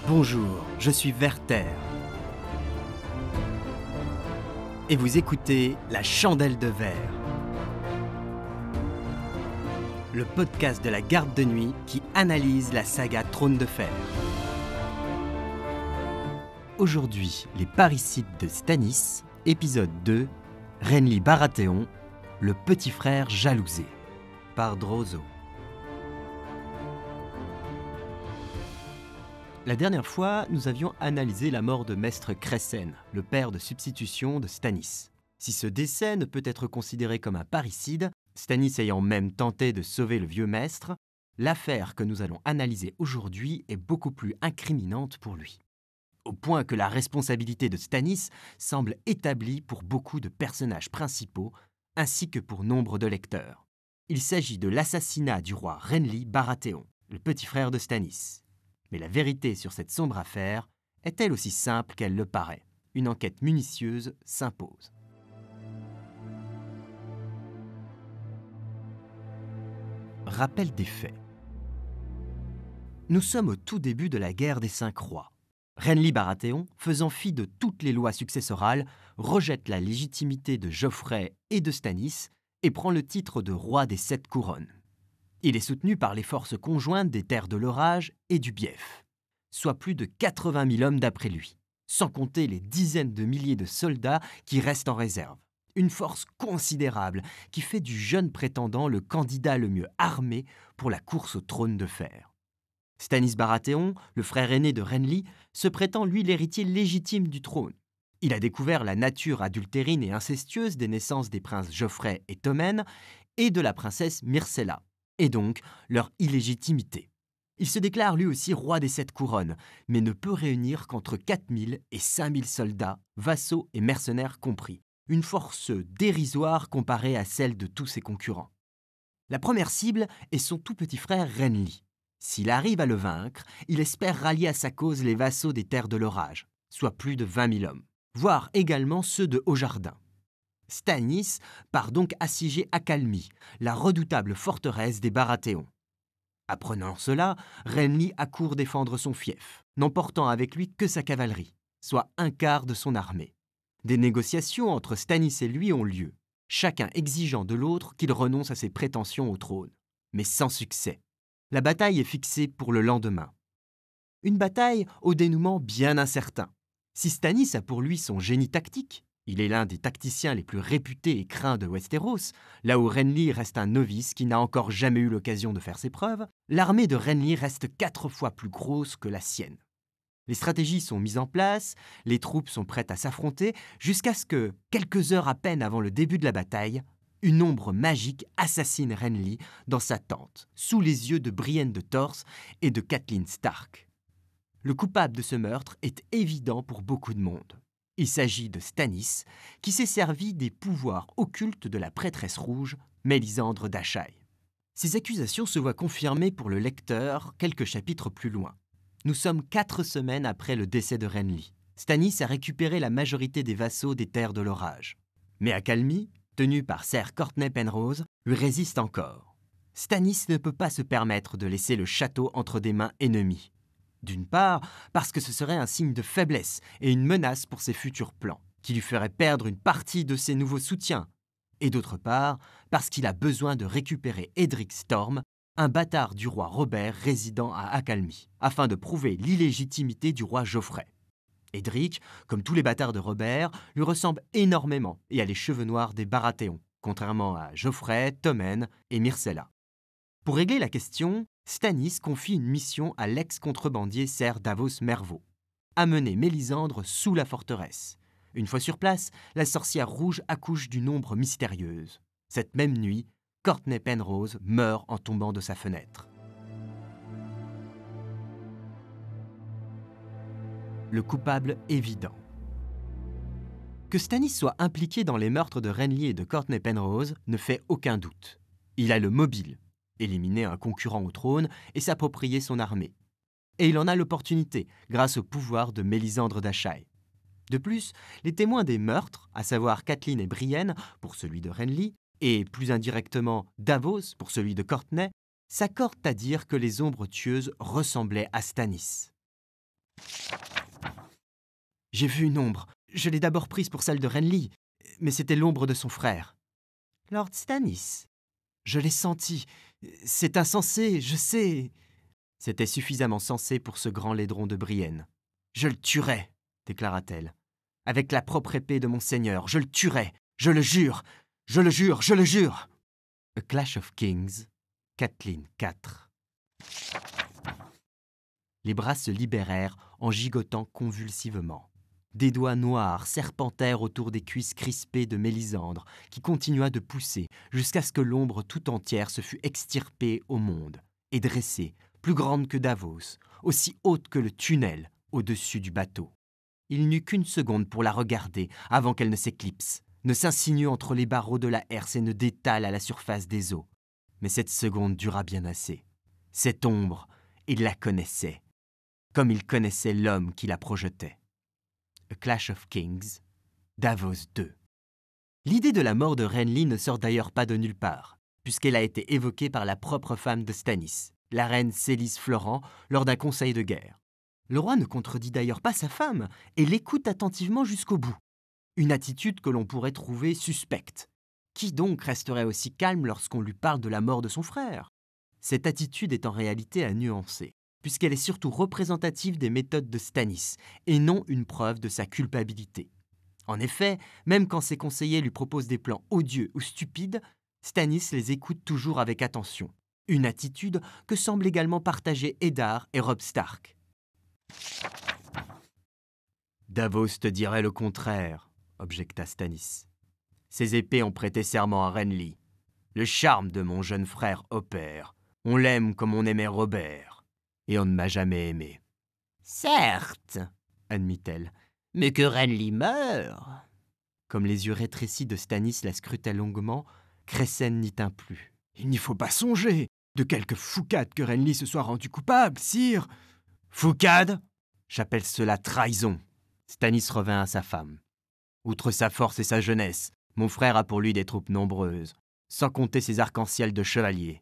Bonjour, je suis Werther. Et vous écoutez La Chandelle de Verre, le podcast de la Garde de Nuit qui analyse la saga Trône de Fer. Aujourd'hui, les parricides de Stannis, épisode 2, Renly Baratheon, le petit frère jalousé, par Drozo. La dernière fois, nous avions analysé la mort de Maestre Cressen, le père de substitution de Stannis. Si ce décès ne peut être considéré comme un parricide, Stannis ayant même tenté de sauver le vieux maître, l'affaire que nous allons analyser aujourd'hui est beaucoup plus incriminante pour lui. Au point que la responsabilité de Stannis semble établie pour beaucoup de personnages principaux, ainsi que pour nombre de lecteurs. Il s'agit de l'assassinat du roi Renly Baratheon, le petit frère de Stannis. Mais la vérité sur cette sombre affaire est-elle aussi simple qu'elle le paraît? Une enquête minutieuse s'impose. Rappel des faits. Nous sommes au tout début de la guerre des 5 rois. Renly Baratheon, faisant fi de toutes les lois successorales, rejette la légitimité de Geoffrey et de Stannis et prend le titre de roi des 7 couronnes. Il est soutenu par les forces conjointes des terres de l'orage et du Bief, soit plus de 80 000 hommes d'après lui, sans compter les dizaines de milliers de soldats qui restent en réserve. Une force considérable qui fait du jeune prétendant le candidat le mieux armé pour la course au trône de fer. Stannis Baratheon, le frère aîné de Renly, se prétend lui l'héritier légitime du trône. Il a découvert la nature adultérine et incestueuse des naissances des princes Geoffrey et Tommen et de la princesse Myrcella, et donc leur illégitimité. Il se déclare lui aussi roi des 7 couronnes, mais ne peut réunir qu'entre 4 000 et 5 000 soldats, vassaux et mercenaires compris. Une force dérisoire comparée à celle de tous ses concurrents. La première cible est son tout petit frère Renly. S'il arrive à le vaincre, il espère rallier à sa cause les vassaux des terres de l'orage, soit plus de 20 000 hommes, voire également ceux de Haut-Jardin. Stannis part donc assiéger Accalmie, la redoutable forteresse des Baratheons. Apprenant cela, Renly accourt défendre son fief, n'emportant avec lui que sa cavalerie, soit un quart de son armée. Des négociations entre Stannis et lui ont lieu, chacun exigeant de l'autre qu'il renonce à ses prétentions au trône, mais sans succès. La bataille est fixée pour le lendemain. Une bataille au dénouement bien incertain. Si Stannis a pour lui son génie tactique, il est l'un des tacticiens les plus réputés et craints de Westeros, là où Renly reste un novice qui n'a encore jamais eu l'occasion de faire ses preuves, l'armée de Renly reste 4 fois plus grosse que la sienne. Les stratégies sont mises en place, les troupes sont prêtes à s'affronter, jusqu'à ce que, quelques heures à peine avant le début de la bataille, une ombre magique assassine Renly dans sa tente, sous les yeux de Brienne de Tarth et de Catelyn Stark. Le coupable de ce meurtre est évident pour beaucoup de monde. Il s'agit de Stannis, qui s'est servi des pouvoirs occultes de la prêtresse rouge, Mélisandre d'Ashaï. Ces accusations se voient confirmées pour le lecteur quelques chapitres plus loin. Nous sommes 4 semaines après le décès de Renly. Stannis a récupéré la majorité des vassaux des terres de l'orage. Mais Accalmie, tenu par Ser Courtenay Penrose, lui résiste encore. Stannis ne peut pas se permettre de laisser le château entre des mains ennemies. D'une part, parce que ce serait un signe de faiblesse et une menace pour ses futurs plans, qui lui ferait perdre une partie de ses nouveaux soutiens. Et d'autre part, parce qu'il a besoin de récupérer Edric Storm, un bâtard du roi Robert résidant à Accalmie, afin de prouver l'illégitimité du roi Geoffrey. Edric, comme tous les bâtards de Robert, lui ressemble énormément et a les cheveux noirs des Baratheons, contrairement à Geoffrey, Tommen et Myrcella. Pour régler la question, Stannis confie une mission à l'ex-contrebandier Ser Davos Mervaux. Amener Mélisandre sous la forteresse. Une fois sur place, la sorcière rouge accouche d'une ombre mystérieuse. Cette même nuit, Courtenay Penrose meurt en tombant de sa fenêtre. Le coupable évident. Que Stannis soit impliqué dans les meurtres de Renly et de Courtenay Penrose ne fait aucun doute. Il a le mobile, éliminer un concurrent au trône et s'approprier son armée. Et il en a l'opportunité grâce au pouvoir de Mélisandre d'Ashaï. De plus, les témoins des meurtres, à savoir Catelyn et Brienne pour celui de Renly, et plus indirectement Davos pour celui de Courtenay, s'accordent à dire que les ombres tueuses ressemblaient à Stannis. J'ai vu une ombre. Je l'ai d'abord prise pour celle de Renly, mais c'était l'ombre de son frère. Lord Stannis. Je l'ai senti. C'est insensé, je sais. C'était suffisamment sensé pour ce grand laidron de Brienne. Je le tuerai, déclara-t-elle. Avec la propre épée de mon seigneur, je le tuerai. Je le jure. Je le jure, je le jure. A Clash of Kings, Catelyn 4. Les bras se libérèrent en gigotant convulsivement. Des doigts noirs serpentèrent autour des cuisses crispées de Mélisandre, qui continua de pousser jusqu'à ce que l'ombre tout entière se fût extirpée au monde et dressée, plus grande que Davos, aussi haute que le tunnel au-dessus du bateau. Il n'eut qu'une seconde pour la regarder avant qu'elle ne s'éclipse, ne s'insinue entre les barreaux de la herse et ne détale à la surface des eaux. Mais cette seconde dura bien assez. Cette ombre, il la connaissait, comme il connaissait l'homme qui la projetait. A Clash of Kings, Davos 2. L'idée de la mort de Renly ne sort d'ailleurs pas de nulle part, puisqu'elle a été évoquée par la propre femme de Stannis, la reine Sélys Florent, lors d'un conseil de guerre. Le roi ne contredit d'ailleurs pas sa femme et l'écoute attentivement jusqu'au bout. Une attitude que l'on pourrait trouver suspecte. Qui donc resterait aussi calme lorsqu'on lui parle de la mort de son frère? Cette attitude est en réalité à nuancer, puisqu'elle est surtout représentative des méthodes de Stannis, et non une preuve de sa culpabilité. En effet, même quand ses conseillers lui proposent des plans odieux ou stupides, Stannis les écoute toujours avec attention, une attitude que semblent également partager Eddard et Robb Stark. Davos te dirait le contraire, objecta Stannis. Ces épées ont prêté serment à Renly. Le charme de mon jeune frère opère. On l'aime comme on aimait Robert. Et on ne m'a jamais aimé. Certes, admit-elle, mais que Renly meure. Comme les yeux rétrécis de Stannis la scrutaient longuement, Cressen n'y tint plus. Il n'y faut pas songer. De quelque foucade que Renly se soit rendu coupable, sire. Foucade? J'appelle cela trahison. Stannis revint à sa femme. Outre sa force et sa jeunesse, mon frère a pour lui des troupes nombreuses, sans compter ses arcs-en-ciel de chevaliers.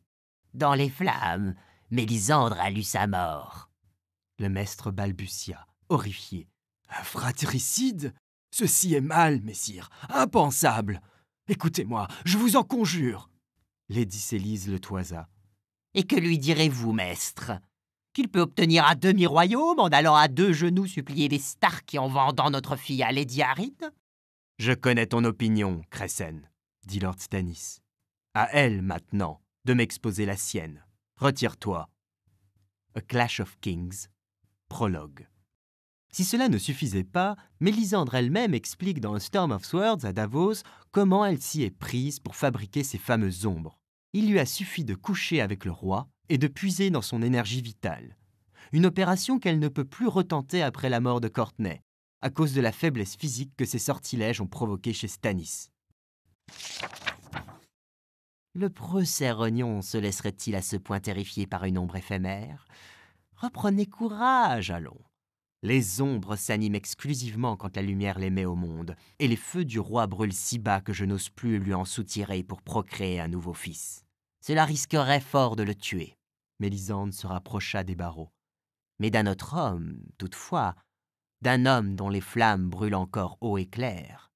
Dans les flammes, Mélisandre a lu sa mort. Le maître balbutia, horrifié. Un fratricide? Ceci est mal, messire, impensable. Écoutez-moi, je vous en conjure. Lady Sélys le toisa. Et que lui direz-vous, maître? Qu'il peut obtenir un demi-royaume en allant à 2 genoux supplier les Stark et en vendant notre fille à Lady Arryn? Je connais ton opinion, Cressen, dit Lord Stannis. À elle, maintenant, de m'exposer la sienne. Retire-toi. A Clash of Kings, prologue. Si cela ne suffisait pas, Mélisandre elle-même explique dans A Storm of Swords à Davos comment elle s'y est prise pour fabriquer ces fameuses ombres. Il lui a suffi de coucher avec le roi et de puiser dans son énergie vitale. Une opération qu'elle ne peut plus retenter après la mort de Courtenay, à cause de la faiblesse physique que ces sortilèges ont provoquée chez Stannis. Le procès rognon se laisserait-il à ce point terrifier par une ombre éphémère? Reprenez courage, allons. Les ombres s'animent exclusivement quand la lumière les met au monde, et les feux du roi brûlent si bas que je n'ose plus lui en soutirer pour procréer un nouveau fils. Cela risquerait fort de le tuer. Mélisandre se rapprocha des barreaux. Mais d'un autre homme, toutefois, d'un homme dont les flammes brûlent encore haut et clair.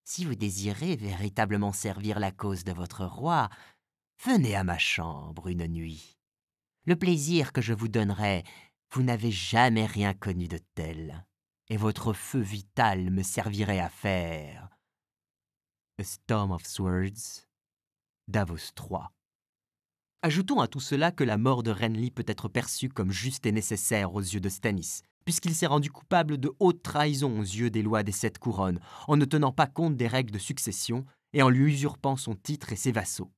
Si vous désirez véritablement servir la cause de votre roi, venez à ma chambre une nuit. Le plaisir que je vous donnerai, vous n'avez jamais rien connu de tel, et votre feu vital me servirait à faire. A Storm of Swords, Davos 3. Ajoutons à tout cela que la mort de Renly peut être perçue comme juste et nécessaire aux yeux de Stannis, puisqu'il s'est rendu coupable de haute trahison aux yeux des lois des 7 couronnes, en ne tenant pas compte des règles de succession et en lui usurpant son titre et ses vassaux.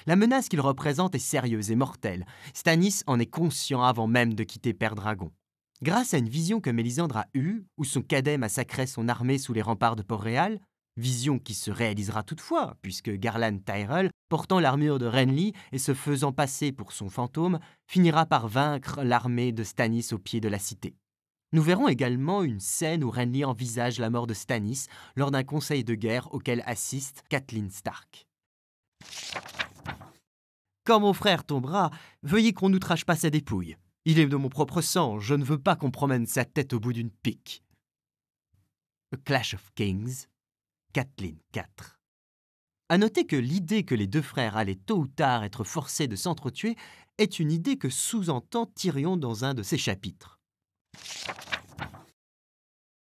La menace qu'il représente est sérieuse et mortelle. Stannis en est conscient avant même de quitter Père-Dragon. Grâce à une vision que Mélisandre a eue, où son cadet massacrait son armée sous les remparts de Port-Réal, vision qui se réalisera toutefois, puisque Garlan Tyrell, portant l'armure de Renly et se faisant passer pour son fantôme, finira par vaincre l'armée de Stannis au pied de la cité. Nous verrons également une scène où Renly envisage la mort de Stannis lors d'un conseil de guerre auquel assiste Catelyn Stark. Quand mon frère tombera, veuillez qu'on n'outrage pas sa dépouille. Il est de mon propre sang, je ne veux pas qu'on promène sa tête au bout d'une pique. A Clash of Kings, Catelyn 4. À noter que l'idée que les deux frères allaient tôt ou tard être forcés de s'entretuer est une idée que sous-entend Tyrion dans un de ses chapitres.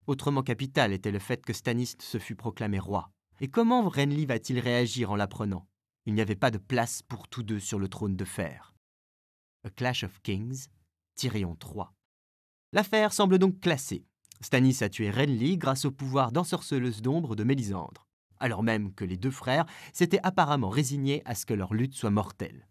Autrement capital était le fait que Stannis se fût proclamé roi. Et comment Renly va-t-il réagir en l'apprenant? Il n'y avait pas de place pour tous deux sur le trône de fer. A Clash of Kings, Tyrion 3. L'affaire semble donc classée. Stannis a tué Renly grâce au pouvoir d'ensorceleuse d'ombre de Mélisandre, alors même que les deux frères s'étaient apparemment résignés à ce que leur lutte soit mortelle.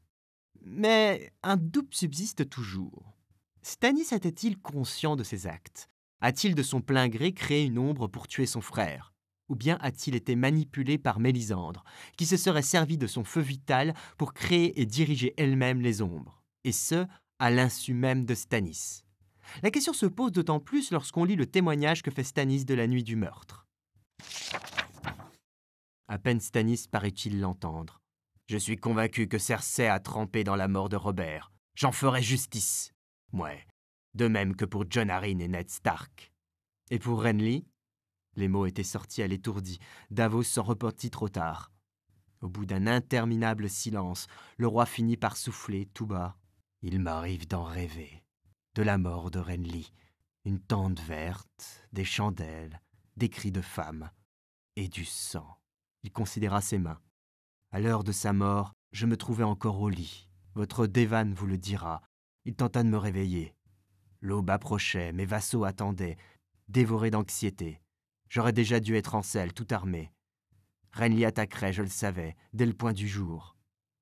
Mais un doute subsiste toujours. Stannis était-il conscient de ses actes? A-t-il de son plein gré créé une ombre pour tuer son frère? Ou bien a-t-il été manipulé par Mélisandre, qui se serait servi de son feu vital pour créer et diriger elle-même les ombres, et ce, à l'insu même de Stannis? La question se pose d'autant plus lorsqu'on lit le témoignage que fait Stannis de la nuit du meurtre. À peine Stannis paraît-il l'entendre. « Je suis convaincu que Cersei a trempé dans la mort de Robert. J'en ferai justice. Ouais, de même que pour Jon Arryn et Ned Stark. Et pour Renly ?» Les mots étaient sortis à l'étourdi. Davos s'en repentit trop tard. Au bout d'un interminable silence, le roi finit par souffler tout bas. « Il m'arrive d'en rêver. De la mort de Renly. Une tente verte, des chandelles, des cris de femmes et du sang. » Il considéra ses mains. « À l'heure de sa mort, je me trouvais encore au lit. Votre Devan vous le dira. Il tenta de me réveiller. L'aube approchait, mes vassaux attendaient, dévorés d'anxiété. J'aurais déjà dû être en selle, tout armé. Renly attaquerait, je le savais, dès le point du jour.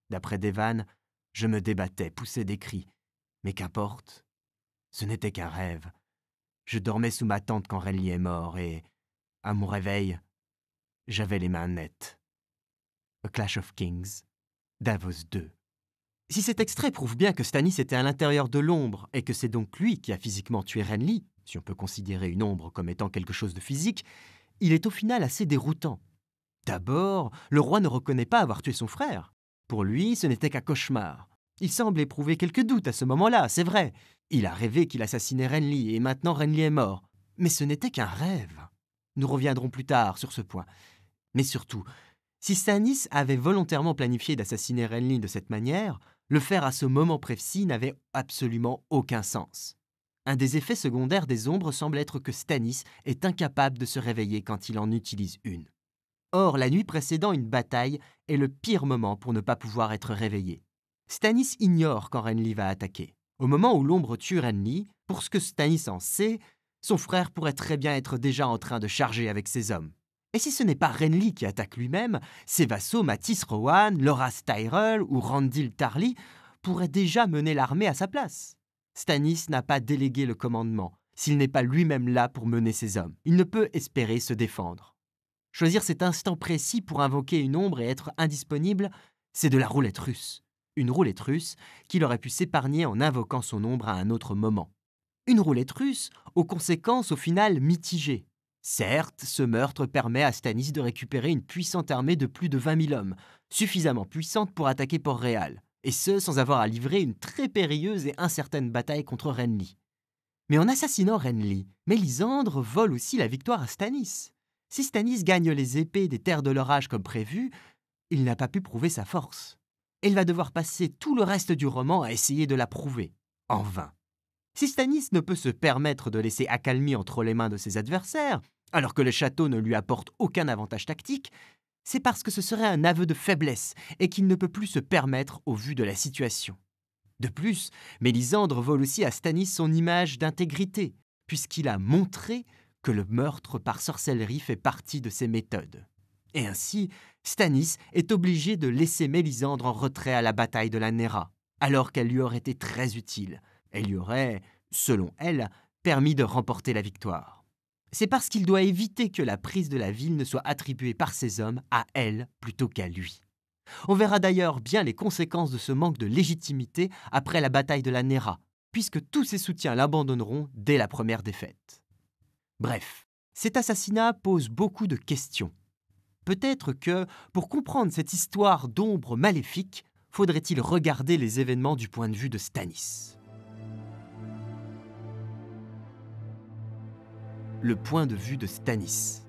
D'après Devan, je me débattais, poussais des cris. Mais qu'importe, ce n'était qu'un rêve. Je dormais sous ma tente quand Renly est mort et, à mon réveil, j'avais les mains nettes. » A Clash of Kings, Davos 2. Si cet extrait prouve bien que Stannis était à l'intérieur de l'ombre et que c'est donc lui qui a physiquement tué Renly, si on peut considérer une ombre comme étant quelque chose de physique, il est au final assez déroutant. D'abord, le roi ne reconnaît pas avoir tué son frère. Pour lui, ce n'était qu'un cauchemar. Il semble éprouver quelques doutes à ce moment-là, c'est vrai. Il a rêvé qu'il assassinait Renly et maintenant Renly est mort. Mais ce n'était qu'un rêve. Nous reviendrons plus tard sur ce point. Mais surtout, si Stannis avait volontairement planifié d'assassiner Renly de cette manière, le faire à ce moment précis n'avait absolument aucun sens. Un des effets secondaires des ombres semble être que Stannis est incapable de se réveiller quand il en utilise une. Or, la nuit précédant une bataille est le pire moment pour ne pas pouvoir être réveillé. Stannis ignore quand Renly va attaquer. Au moment où l'ombre tue Renly, pour ce que Stannis en sait, son frère pourrait très bien être déjà en train de charger avec ses hommes. Et si ce n'est pas Renly qui attaque lui-même, ses vassaux Matys Rowan, Loras Tyrell ou Randyll Tarly pourraient déjà mener l'armée à sa place. Stannis n'a pas délégué le commandement, s'il n'est pas lui-même là pour mener ses hommes. Il ne peut espérer se défendre. Choisir cet instant précis pour invoquer une ombre et être indisponible, c'est de la roulette russe. Une roulette russe qu'il aurait pu s'épargner en invoquant son ombre à un autre moment. Une roulette russe aux conséquences au final mitigées. Certes, ce meurtre permet à Stannis de récupérer une puissante armée de plus de 20 000 hommes, suffisamment puissante pour attaquer Port-Réal, et ce sans avoir à livrer une très périlleuse et incertaine bataille contre Renly. Mais en assassinant Renly, Mélisandre vole aussi la victoire à Stannis. Si Stannis gagne les épées des terres de l'orage comme prévu, il n'a pas pu prouver sa force. Et il va devoir passer tout le reste du roman à essayer de la prouver, en vain. Si Stannis ne peut se permettre de laisser accalmie entre les mains de ses adversaires, alors que le château ne lui apporte aucun avantage tactique, c'est parce que ce serait un aveu de faiblesse et qu'il ne peut plus se permettre au vu de la situation. De plus, Mélisandre vole aussi à Stannis son image d'intégrité, puisqu'il a montré que le meurtre par sorcellerie fait partie de ses méthodes. Et ainsi, Stannis est obligé de laisser Mélisandre en retrait à la bataille de la Néra, alors qu'elle lui aurait été très utile. Elle lui aurait, selon elle, permis de remporter la victoire. C'est parce qu'il doit éviter que la prise de la ville ne soit attribuée par ses hommes à elle plutôt qu'à lui. On verra d'ailleurs bien les conséquences de ce manque de légitimité après la bataille de la Néra, puisque tous ses soutiens l'abandonneront dès la première défaite. Bref, cet assassinat pose beaucoup de questions. Peut-être que, pour comprendre cette histoire d'ombre maléfique, faudrait-il regarder les événements du point de vue de Stannis. le point de vue de Stannis.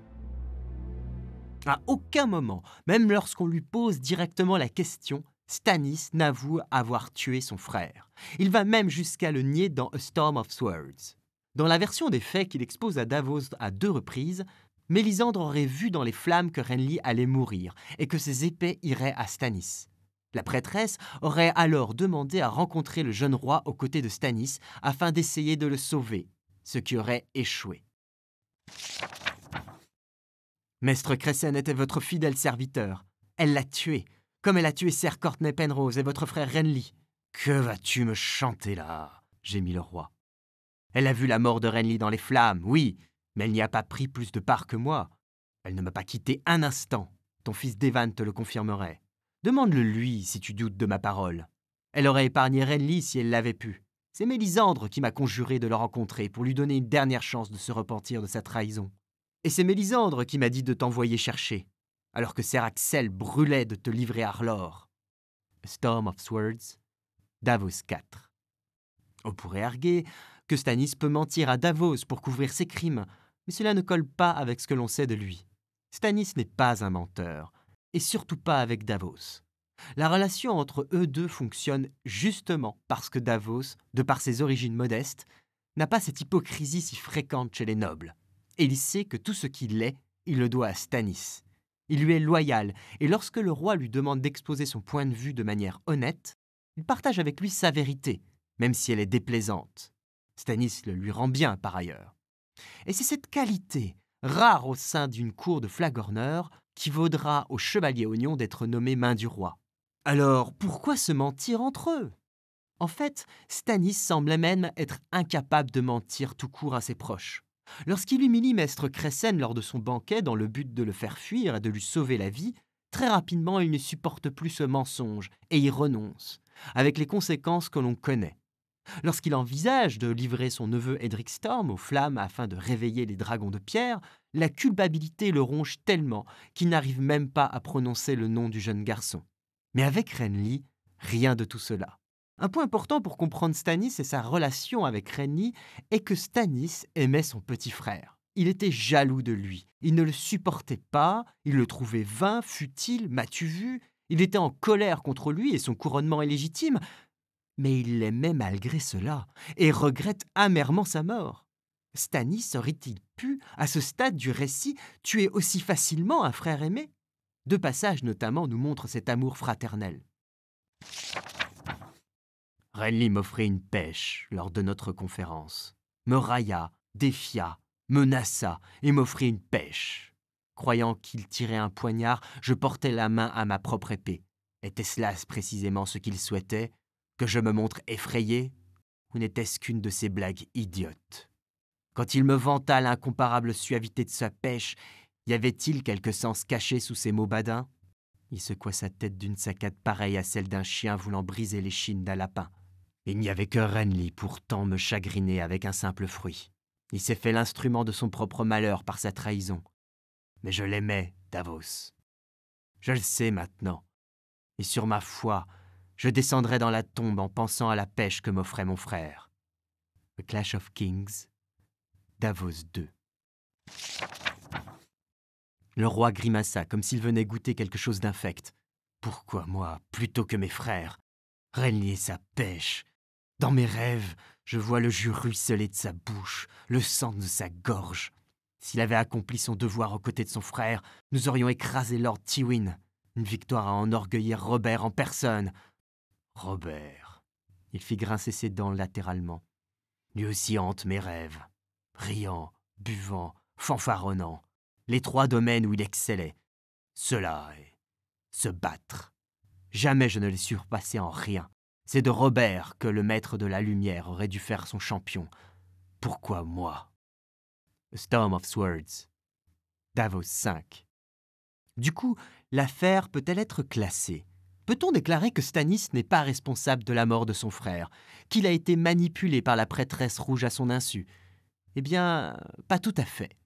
À aucun moment, même lorsqu'on lui pose directement la question, Stannis n'avoue avoir tué son frère. Il va même jusqu'à le nier dans A Storm of Swords. Dans la version des faits qu'il expose à Davos à 2 reprises, Mélisandre aurait vu dans les flammes que Renly allait mourir et que ses épées iraient à Stannis. La prêtresse aurait alors demandé à rencontrer le jeune roi aux côtés de Stannis afin d'essayer de le sauver, ce qui aurait échoué. Maestre Cressen était votre fidèle serviteur. Elle l'a tué, comme elle a tué Ser Courtenay Penrose et votre frère Renly. Que vas-tu me chanter là ? Gémit le roi. Elle a vu la mort de Renly dans les flammes, oui, mais elle n'y a pas pris plus de part que moi. Elle ne m'a pas quitté un instant. Ton fils d'Evan te le confirmerait. Demande-le lui si tu doutes de ma parole. Elle aurait épargné Renly si elle l'avait pu. C'est Mélisandre qui m'a conjuré de le rencontrer pour lui donner une dernière chance de se repentir de sa trahison. Et c'est Mélisandre qui m'a dit de t'envoyer chercher, alors que Ser Axel brûlait de te livrer à Arlor. A Storm of Swords, Davos 4. On pourrait arguer que Stannis peut mentir à Davos pour couvrir ses crimes, mais cela ne colle pas avec ce que l'on sait de lui. Stannis n'est pas un menteur, et surtout pas avec Davos. La relation entre eux deux fonctionne justement parce que Davos, de par ses origines modestes, n'a pas cette hypocrisie si fréquente chez les nobles. Et il sait que tout ce qu'il est, il le doit à Stannis. Il lui est loyal, et lorsque le roi lui demande d'exposer son point de vue de manière honnête, il partage avec lui sa vérité, même si elle est déplaisante. Stannis le lui rend bien par ailleurs. Et c'est cette qualité, rare au sein d'une cour de flagorneurs, qui vaudra au chevalier Oignon d'être nommé main du roi. Alors, pourquoi se mentir entre eux ? En fait, Stannis semblait même être incapable de mentir tout court à ses proches. Lorsqu'il humilie Maestre Cressen lors de son banquet dans le but de le faire fuir et de lui sauver la vie, très rapidement il ne supporte plus ce mensonge et y renonce, avec les conséquences que l'on connaît. Lorsqu'il envisage de livrer son neveu Edric Storm aux flammes afin de réveiller les dragons de pierre, la culpabilité le ronge tellement qu'il n'arrive même pas à prononcer le nom du jeune garçon. Mais avec Renly, rien de tout cela. Un point important pour comprendre Stannis et sa relation avec Renly est que Stannis aimait son petit frère. Il était jaloux de lui, il ne le supportait pas, il le trouvait vain, futile, m'as-tu vu ? Il était en colère contre lui et son couronnement illégitime, mais il l'aimait malgré cela et regrette amèrement sa mort. Stannis aurait-il pu, à ce stade du récit, tuer aussi facilement un frère aimé ? 2 passages notamment nous montrent cet amour fraternel. Renly m'offrit une pêche lors de notre conférence, me railla, défia, menaça et m'offrit une pêche. Croyant qu'il tirait un poignard, je portai la main à ma propre épée. Était-ce là précisément ce qu'il souhaitait ? Que je me montre effrayé ? Ou n'était-ce qu'une de ces blagues idiotes ? Quand il me vanta l'incomparable suavité de sa pêche, y avait-il quelque sens caché sous ces mots badins ? Il secoua sa tête d'une saccade pareille à celle d'un chien voulant briser l'échine d'un lapin. Il n'y avait que Renly pour tant me chagriner avec un simple fruit. Il s'est fait l'instrument de son propre malheur par sa trahison. Mais je l'aimais, Davos. Je le sais maintenant. Et sur ma foi, je descendrai dans la tombe en pensant à la pêche que m'offrait mon frère. The Clash of Kings, Davos 2. Le roi grimaça comme s'il venait goûter quelque chose d'infect. Pourquoi moi, plutôt que mes frères ? Renly et sa pêche. Dans mes rêves, je vois le jus ruisseler de sa bouche, le sang de sa gorge. S'il avait accompli son devoir aux côtés de son frère, nous aurions écrasé Lord Tywin. Une victoire à enorgueillir Robert en personne. Robert. Il fit grincer ses dents latéralement. Lui aussi hante mes rêves. Riant, buvant, fanfaronnant. Les 3 domaines où il excellait. Cela est se battre. Jamais je ne l'ai surpassé en rien. C'est de Robert que le maître de la lumière aurait dû faire son champion. Pourquoi moi ? A Storm of Swords, Davos 5. Du coup, l'affaire peut-elle être classée ? Peut-on déclarer que Stannis n'est pas responsable de la mort de son frère, qu'il a été manipulé par la prêtresse rouge à son insu ? Eh bien, pas tout à fait.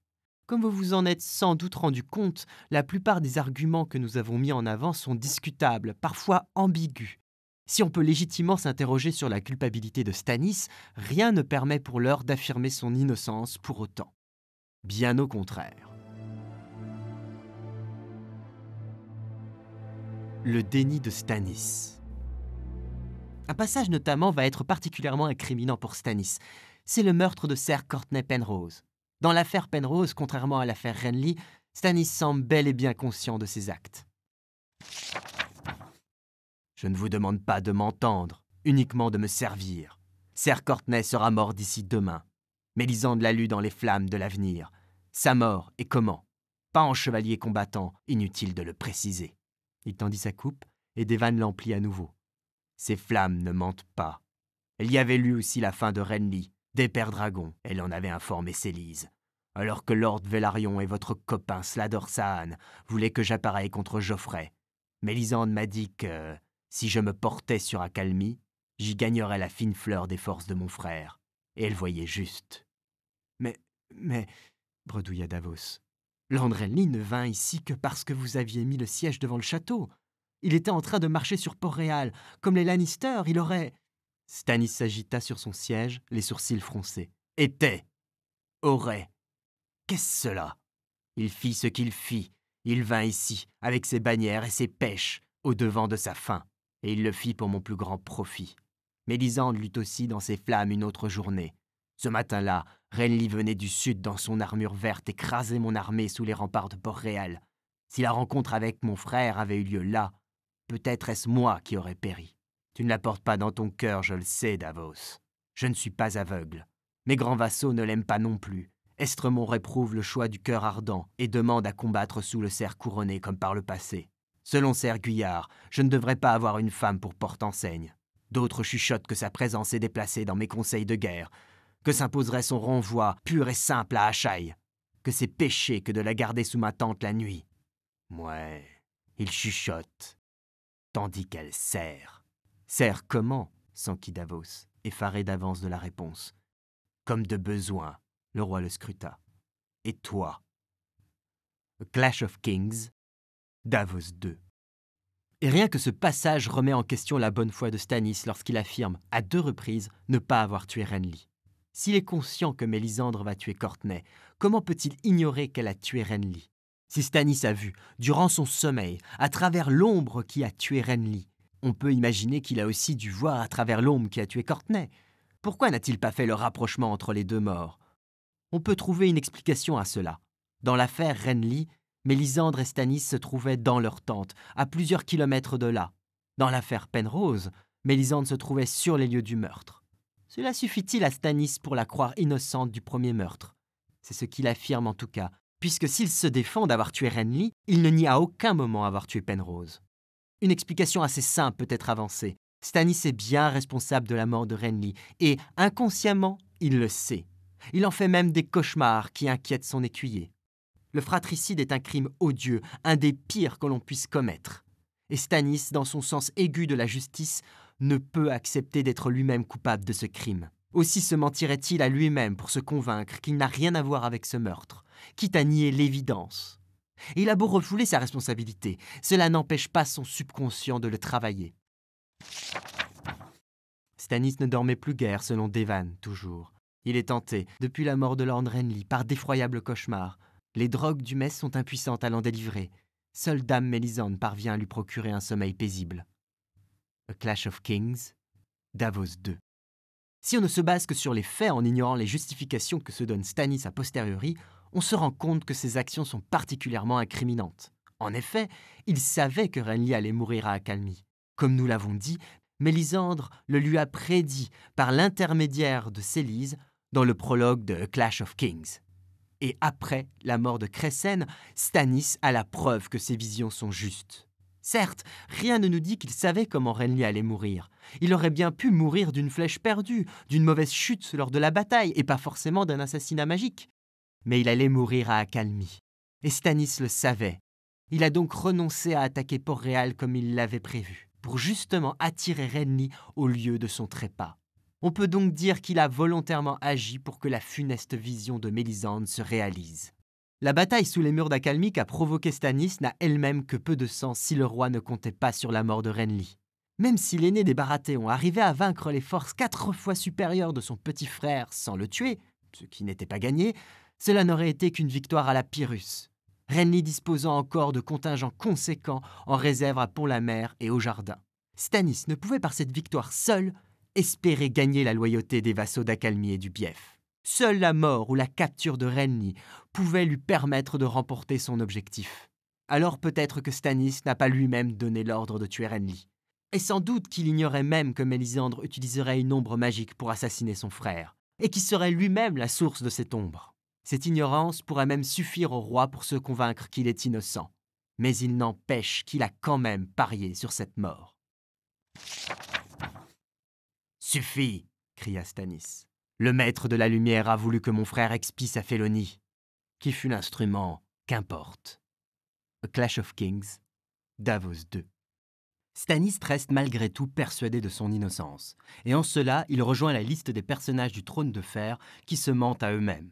Comme vous vous en êtes sans doute rendu compte, la plupart des arguments que nous avons mis en avant sont discutables, parfois ambigus. Si on peut légitimement s'interroger sur la culpabilité de Stannis, rien ne permet pour l'heure d'affirmer son innocence pour autant. Bien au contraire. Le déni de Stannis. Un passage notamment va être particulièrement incriminant pour Stannis. C'est le meurtre de Ser Courtenay Penrose. Dans l'affaire Penrose, contrairement à l'affaire Renly, Stannis semble bel et bien conscient de ses actes. Je ne vous demande pas de m'entendre, uniquement de me servir. Ser Courtenay sera mort d'ici demain. Mélisande l'a lu dans les flammes de l'avenir. Sa mort, et comment? Pas en chevalier combattant, inutile de le préciser. Il tendit sa coupe, et Devan l'emplit à nouveau. Ces flammes ne mentent pas. Elle y avait lu aussi la fin de Renly, des Pères Dragons, elle en avait informé Célise. Alors que Lord Velaryon et votre copain Slador Saan voulaient que j'appareille contre Geoffrey, Mélisande m'a dit que, si je me portais sur Accalmie, j'y gagnerais la fine fleur des forces de mon frère. Et elle voyait juste. Mais, bredouilla Davos, Lord Renly ne vint ici que parce que vous aviez mis le siège devant le château. Il était en train de marcher sur Port-Réal. Comme les Lannister, il aurait... Stannis s'agita sur son siège, les sourcils froncés. Était. Aurait. Qu'est-ce cela? Il fit ce qu'il fit. Il vint ici, avec ses bannières et ses pêches, au-devant de sa faim. Et il le fit pour mon plus grand profit. Mélisande lut aussi dans ses flammes une autre journée. Ce matin-là, Renly venait du sud dans son armure verte écraser mon armée sous les remparts de Port-Réal. Si la rencontre avec mon frère avait eu lieu là, peut-être est-ce moi qui aurais péri. Tu ne la portes pas dans ton cœur, je le sais, Davos. Je ne suis pas aveugle. Mes grands vassaux ne l'aiment pas non plus. Estremont réprouve le choix du cœur ardent et demande à combattre sous le cerf couronné comme par le passé. Selon Ser Guyard, je ne devrais pas avoir une femme pour porte-enseigne. D'autres chuchotent que sa présence est déplacée dans mes conseils de guerre, que s'imposerait son renvoi pur et simple à Ashaï, que c'est péché que de la garder sous ma tente la nuit. Ouais, il chuchote, tandis qu'elle sert. Sert comment? S'enquit Davos, effaré d'avance de la réponse. Comme de besoin, le roi le scruta. Et toi? A Clash of Kings, Davos 2. Et rien que ce passage remet en question la bonne foi de Stannis lorsqu'il affirme, à 2 reprises, ne pas avoir tué Renly. S'il est conscient que Mélisandre va tuer Courtenay, comment peut-il ignorer qu'elle a tué Renly? Si Stannis a vu, durant son sommeil, à travers l'ombre qui a tué Renly, on peut imaginer qu'il a aussi dû voir à travers l'ombre qui a tué Courtenay. Pourquoi n'a-t-il pas fait le rapprochement entre les deux morts? On peut trouver une explication à cela. Dans l'affaire Renly, Mélisandre et Stannis se trouvaient dans leur tente, à plusieurs kilomètres de là. Dans l'affaire Penrose, Mélisandre se trouvait sur les lieux du meurtre. Cela suffit-il à Stannis pour la croire innocente du premier meurtre? C'est ce qu'il affirme en tout cas, puisque s'il se défend d'avoir tué Renly, il ne nie à aucun moment avoir tué Penrose. Une explication assez simple peut être avancée. Stannis est bien responsable de la mort de Renly, et inconsciemment, il le sait. Il en fait même des cauchemars qui inquiètent son écuyer. Le fratricide est un crime odieux, un des pires que l'on puisse commettre. Et Stannis, dans son sens aigu de la justice, ne peut accepter d'être lui-même coupable de ce crime. Aussi se mentirait-il à lui-même pour se convaincre qu'il n'a rien à voir avec ce meurtre, quitte à nier l'évidence. Et il a beau refouler sa responsabilité, cela n'empêche pas son subconscient de le travailler. Stannis ne dormait plus guère selon Devan, toujours. Il est tenté, depuis la mort de Lord Renly, par d'effroyables cauchemars. Les drogues du mess sont impuissantes à l'en délivrer. Seule Dame Mélisande parvient à lui procurer un sommeil paisible. A Clash of Kings, Davos 2. Si on ne se base que sur les faits en ignorant les justifications que se donne Stannis a posteriori, on se rend compte que ses actions sont particulièrement incriminantes. En effet, il savait que Renly allait mourir à Accalmie. Comme nous l'avons dit, Mélisandre le lui a prédit par l'intermédiaire de Célise dans le prologue de A Clash of Kings. Et après la mort de Cressen, Stannis a la preuve que ses visions sont justes. Certes, rien ne nous dit qu'il savait comment Renly allait mourir. Il aurait bien pu mourir d'une flèche perdue, d'une mauvaise chute lors de la bataille, et pas forcément d'un assassinat magique. Mais il allait mourir à Accalmie. Et Stannis le savait. Il a donc renoncé à attaquer Port-Réal comme il l'avait prévu, pour justement attirer Renly au lieu de son trépas. On peut donc dire qu'il a volontairement agi pour que la funeste vision de Mélisande se réalise. La bataille sous les murs d'Accalmie qu'a provoqué Stannis n'a elle-même que peu de sens si le roi ne comptait pas sur la mort de Renly. Même si l'aîné des Baratheons arrivait à vaincre les forces 4 fois supérieures de son petit frère sans le tuer, ce qui n'était pas gagné, Cela n'aurait été qu'une victoire à la Pyrrhus, Renly disposant encore de contingents conséquents en réserve à Pont-la-Mer et au Jardin. Stannis ne pouvait par cette victoire seul espérer gagner la loyauté des vassaux d'Accalmie et du Bief. Seule la mort ou la capture de Renly pouvait lui permettre de remporter son objectif. Alors peut-être que Stannis n'a pas lui-même donné l'ordre de tuer Renly. Et sans doute qu'il ignorait même que Mélisandre utiliserait une ombre magique pour assassiner son frère, et qui serait lui-même la source de cette ombre. Cette ignorance pourrait même suffire au roi pour se convaincre qu'il est innocent. Mais il n'empêche qu'il a quand même parié sur cette mort. « Suffit !» cria Stannis. « Le maître de la lumière a voulu que mon frère expie sa félonie. Qui fut l'instrument, qu'importe. » A Clash of Kings, Davos 2. Stannis reste malgré tout persuadé de son innocence, et en cela, il rejoint la liste des personnages du trône de fer qui se mentent à eux-mêmes.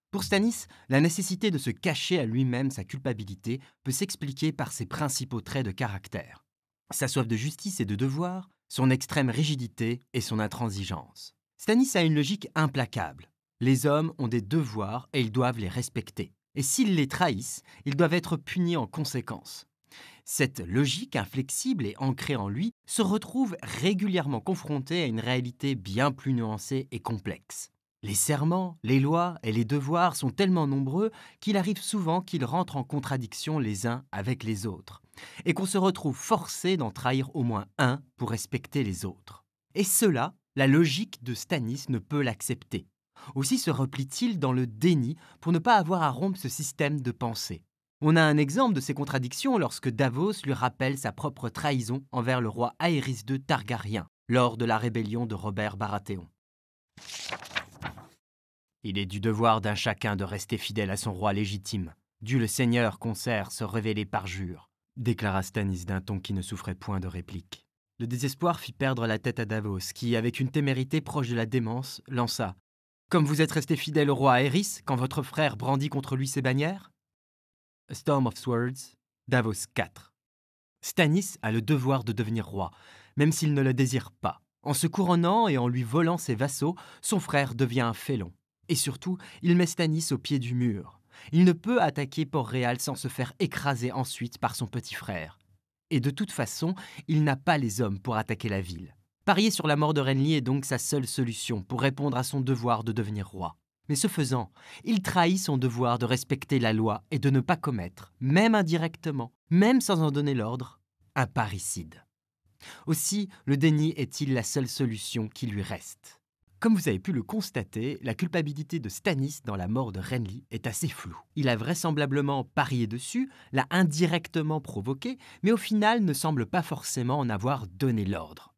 Pour Stannis, la nécessité de se cacher à lui-même sa culpabilité peut s'expliquer par ses principaux traits de caractère. Sa soif de justice et de devoir, son extrême rigidité et son intransigeance. Stannis a une logique implacable. Les hommes ont des devoirs et ils doivent les respecter. Et s'ils les trahissent, ils doivent être punis en conséquence. Cette logique inflexible et ancrée en lui se retrouve régulièrement confrontée à une réalité bien plus nuancée et complexe. Les serments, les lois et les devoirs sont tellement nombreux qu'il arrive souvent qu'ils rentrent en contradiction les uns avec les autres, et qu'on se retrouve forcé d'en trahir au moins un pour respecter les autres. Et cela, la logique de Stannis ne peut l'accepter. Aussi se replie-t-il dans le déni pour ne pas avoir à rompre ce système de pensée. On a un exemple de ces contradictions lorsque Davos lui rappelle sa propre trahison envers le roi Aerys II Targaryen lors de la rébellion de Robert Baratheon. Il est du devoir d'un chacun de rester fidèle à son roi légitime, dût le Seigneur concert se révéler par jure, déclara Stannis d'un ton qui ne souffrait point de réplique. Le désespoir fit perdre la tête à Davos, qui, avec une témérité proche de la démence, lança « Comme vous êtes resté fidèle au roi Aerys quand votre frère brandit contre lui ses bannières ?» A Storm of Swords, Davos 4. Stannis a le devoir de devenir roi, même s'il ne le désire pas. En se couronnant et en lui volant ses vassaux, son frère devient un félon. Et surtout, il met Stannis au pied du mur. Il ne peut attaquer Port-Réal sans se faire écraser ensuite par son petit frère. Et de toute façon, il n'a pas les hommes pour attaquer la ville. Parier sur la mort de Renly est donc sa seule solution pour répondre à son devoir de devenir roi. Mais ce faisant, il trahit son devoir de respecter la loi et de ne pas commettre, même indirectement, même sans en donner l'ordre, un parricide. Aussi, le déni est-il la seule solution qui lui reste. Comme vous avez pu le constater, la culpabilité de Stannis dans la mort de Renly est assez floue. Il a vraisemblablement parié dessus, l'a indirectement provoqué, mais au final ne semble pas forcément en avoir donné l'ordre.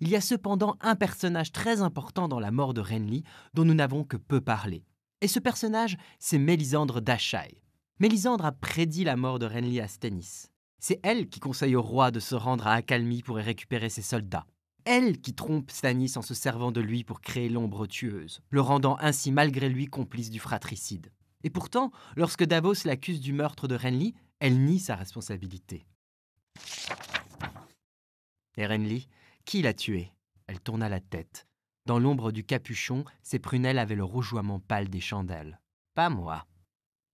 Il y a cependant un personnage très important dans la mort de Renly dont nous n'avons que peu parlé. Et ce personnage, c'est Mélisandre d'Asshai. Mélisandre a prédit la mort de Renly à Stannis. C'est elle qui conseille au roi de se rendre à Accalmie pour y récupérer ses soldats. Elle qui trompe Stannis en se servant de lui pour créer l'ombre tueuse, le rendant ainsi malgré lui complice du fratricide. Et pourtant, lorsque Davos l'accuse du meurtre de Renly, elle nie sa responsabilité. Et Renly, qui l'a tué ? Elle tourna la tête. Dans l'ombre du capuchon, ses prunelles avaient le rougeoiement pâle des chandelles. Pas moi.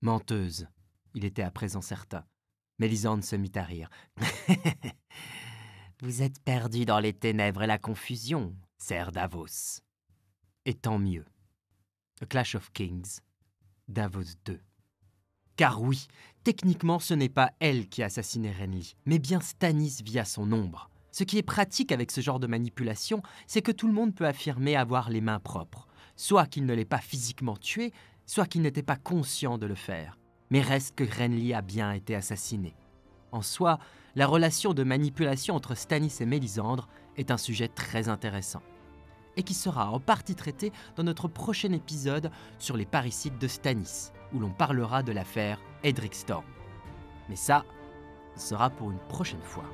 Menteuse. Il était à présent certain. Mélisandre se mit à rire. Vous êtes perdu dans les ténèbres et la confusion, Ser Davos. Et tant mieux. A Clash of Kings, Davos 2. Car oui, techniquement ce n'est pas elle qui a assassiné Renly, mais bien Stannis via son ombre. Ce qui est pratique avec ce genre de manipulation, c'est que tout le monde peut affirmer avoir les mains propres. Soit qu'il ne l'ait pas physiquement tué, soit qu'il n'était pas conscient de le faire. Mais reste que Renly a bien été assassiné. En soi, la relation de manipulation entre Stannis et Mélisandre est un sujet très intéressant. Et qui sera en partie traité dans notre prochain épisode sur les parricides de Stannis, où l'on parlera de l'affaire Edric Storm. Mais ça, ce sera pour une prochaine fois.